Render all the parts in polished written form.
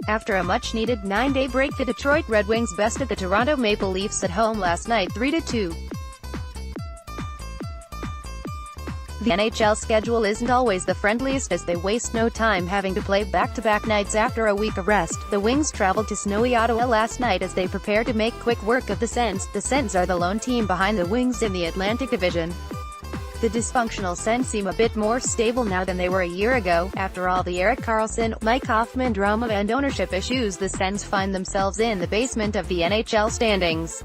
After a much-needed 9-day break, the Detroit Red Wings bested the Toronto Maple Leafs at home last night 3-2. The NHL schedule isn't always the friendliest, as they waste no time having to play back-to-back nights after a week of rest. The Wings traveled to snowy Ottawa last night as they prepare to make quick work of the Sens. The Sens are the lone team behind the Wings in the Atlantic Division. The dysfunctional Sens seem a bit more stable now than they were a year ago. After all the Erik Mike Hoffman drama and ownership issues, the Sens find themselves in the basement of the NHL standings.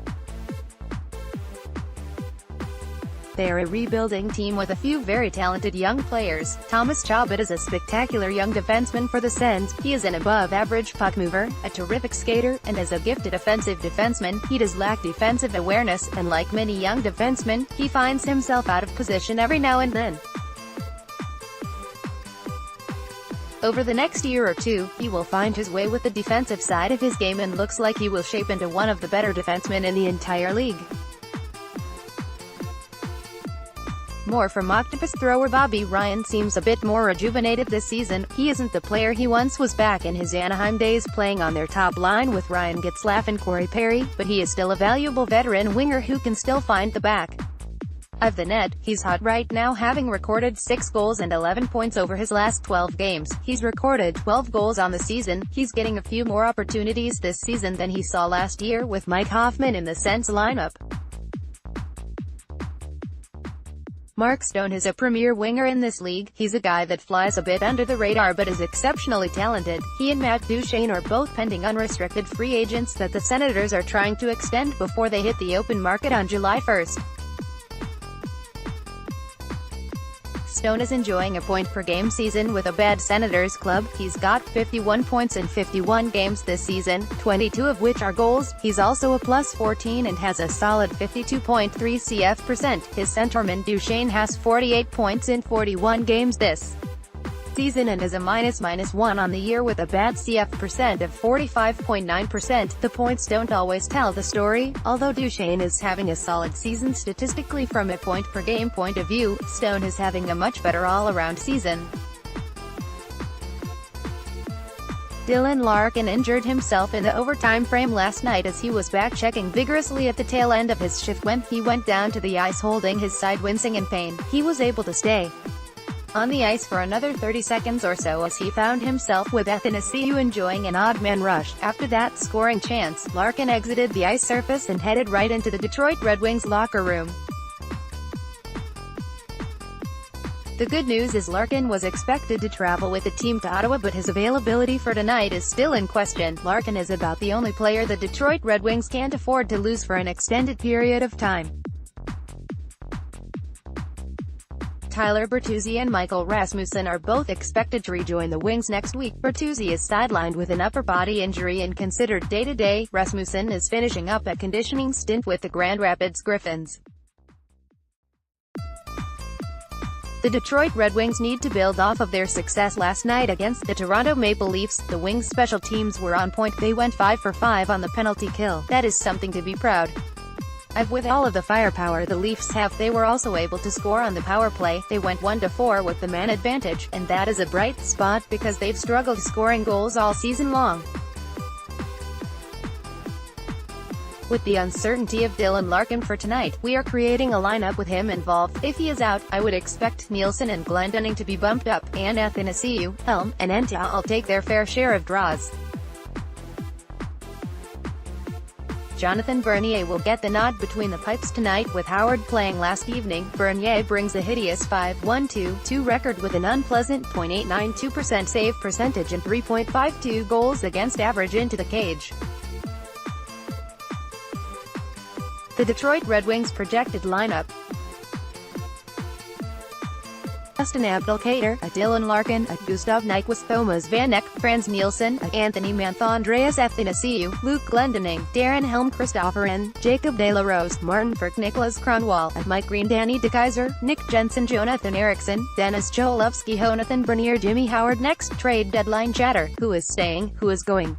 They are a rebuilding team with a few very talented young players. Thomas Chabot is a spectacular young defenseman for the Sens. He is an above-average puck mover, a terrific skater, and as a gifted offensive defenseman, he does lack defensive awareness, and like many young defensemen, he finds himself out of position every now and then. Over the next year or two, he will find his way with the defensive side of his game and looks like he will shape into one of the better defensemen in the entire league. More from Octopus thrower Bobby Ryan seems a bit more rejuvenated this season. He isn't the player he once was back in his Anaheim days playing on their top line with Ryan Getzlaf and Corey Perry, but he is still a valuable veteran winger who can still find the back of the net. He's hot right now, having recorded 6 goals and 11 points over his last 12 games. He's recorded 12 goals on the season. He's getting a few more opportunities this season than he saw last year with Mike Hoffman in the Sens lineup. Mark Stone is a premier winger in this league. He's a guy that flies a bit under the radar but is exceptionally talented. He and Matt Duchene are both pending unrestricted free agents that the Senators are trying to extend before they hit the open market on July 1st. Stone is enjoying a point-per-game season with a bad Senators club. He's got 51 points in 51 games this season, 22 of which are goals. He's also a plus 14 and has a solid 52.3 CF%. His centerman Duchene has 48 points in 41 games this season and is a -1 on the year with a bad CF% of 45.9%. The points don't always tell the story. Although Duchene is having a solid season statistically from a point-per-game point of view, Stone is having a much better all-around season. Dylan Larkin injured himself in the overtime frame last night as he was back-checking vigorously at the tail end of his shift. When he went down to the ice holding his side wincing in pain, he was able to stay on the ice for another 30 seconds or so as he found himself with Athanasiou enjoying an odd man rush. After that scoring chance, Larkin exited the ice surface and headed right into the Detroit Red Wings locker room. The good news is Larkin was expected to travel with the team to Ottawa, but his availability for tonight is still in question. Larkin is about the only player the Detroit Red Wings can't afford to lose for an extended period of time. Tyler Bertuzzi and Michael Rasmussen are both expected to rejoin the Wings next week. Bertuzzi is sidelined with an upper body injury and considered day-to-day. Rasmussen is finishing up a conditioning stint with the Grand Rapids Griffins. The Detroit Red Wings need to build off of their success last night against the Toronto Maple Leafs. The Wings' special teams were on point. They went 5 for 5 on the penalty kill. That is something to be proud of. With all of the firepower the Leafs have, they were also able to score on the power play. They went 1-4 with the man advantage, and that is a bright spot because they've struggled scoring goals all season long. With the uncertainty of Dylan Larkin for tonight, we are creating a lineup with him involved. If he is out, I would expect Nielsen and Glendening to be bumped up, and Athanasiou, Helm, and Enta will take their fair share of draws. Jonathan Bernier will get the nod between the pipes tonight, with Howard playing last evening. Bernier brings a hideous 5-1-2-2 record with an unpleasant .892% save percentage and 3.52 goals against average into the cage. The Detroit Red Wings projected lineup: Justin Abdelkader, Dylan Larkin, Gustav Nyquist, Thomas Vanek, Franz Nielsen, Anthony Mantha, Andreas Athanasiou, Luke Glendening, Darren Helm, Christopher N., Jacob De La Rose, Martin Frk, Nicholas Kronwall, Mike Green, Danny DeKeyser, Nick Jensen, Jonathan Eriksson, Dennis Cholowski, Jonathan Bernier, Jimmy Howard. Next trade deadline chatter: who is staying, who is going?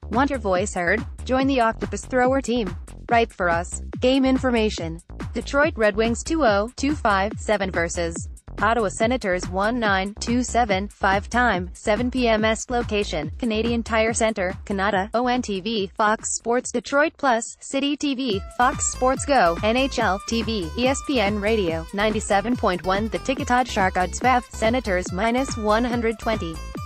Want your voice heard? Join the Octopus Thrower team. Write for us. Game information: Detroit Red Wings 2-0-2-5-7 vs. Ottawa Senators 1927, 5-time, 7 p.m. Est location, Canadian Tire Centre, Canada, ONTV, Fox Sports Detroit Plus, City TV, Fox Sports Go, NHL, TV, ESPN Radio, 97.1 The Ticket Odd Shark Odds Bev, Senators -120.